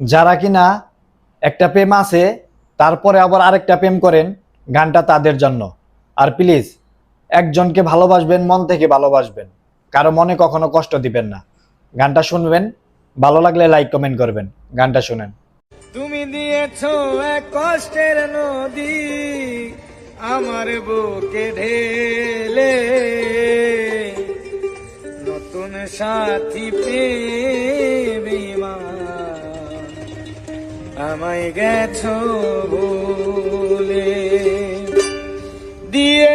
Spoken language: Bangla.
যারা কিনা একটা প্রেম আছে তারপরে আবার আরেকটা প্রেম করেন, গানটা তাদের জন্য। আর প্লিজ একজনকে ভালোবাসবেন, মন থেকে ভালোবাসবেন, কারো মনে কখনো কষ্ট দিবেন না। গানটা শুনবেন, ভালো লাগলে লাইক কমেন্ট করবেন। গানটা শুনেন। তুমি দিয়েছো এক কষ্টের নদী আমার বুকে ঢেলে, নতুন সাথী প্রেমিমা আমায় গেছো ভুলে, দিয়ে